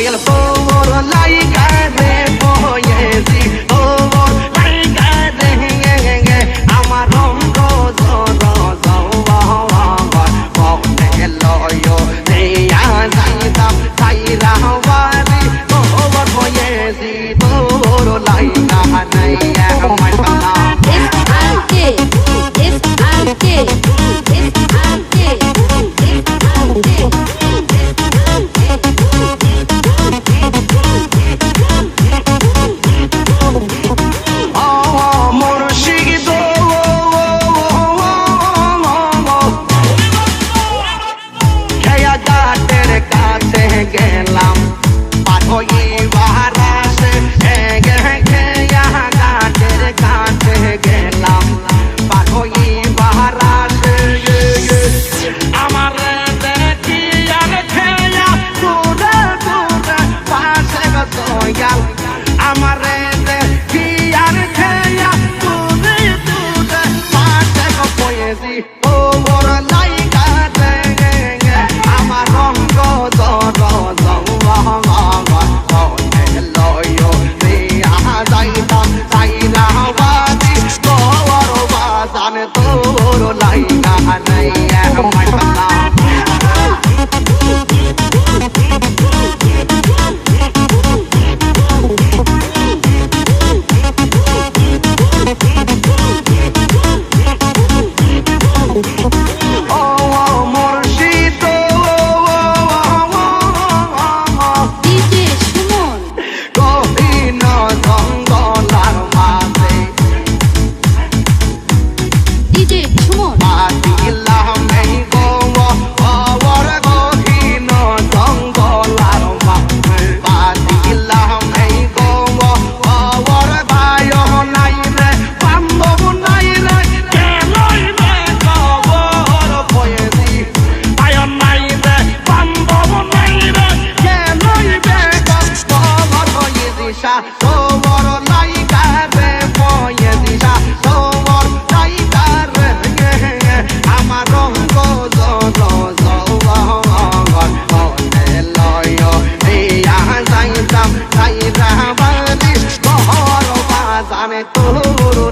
দয়াল তোর লাইগা রে বয়েছি তোর লাইগা রে আমার রঙ্গ জর জওয়ার বনে লয় রে যাইতাম সাইরা বাড়ি তোর বয়েছি তোর লাইগা নাই আমার বাবা গেলাম পাঠই বারাসে গাটের কাছে গেলাম পাঠই বারাসে আমার দেখি আর খেয়া তোরে তোরে পাশে গয়াল আমার দেখি আর খেয়া তোরে তোরে পাশে গয়েছি ও মোর লাইগা রে আমার রঙ্গ তোর লাইগা নাই আমার বাবা তোর লাইগা রে বয়েছি তোর লাইগা রে আমার রঙ্গ জনে লয় যাইতাম সাইরা বাড়ি ঘর বাজানে তোর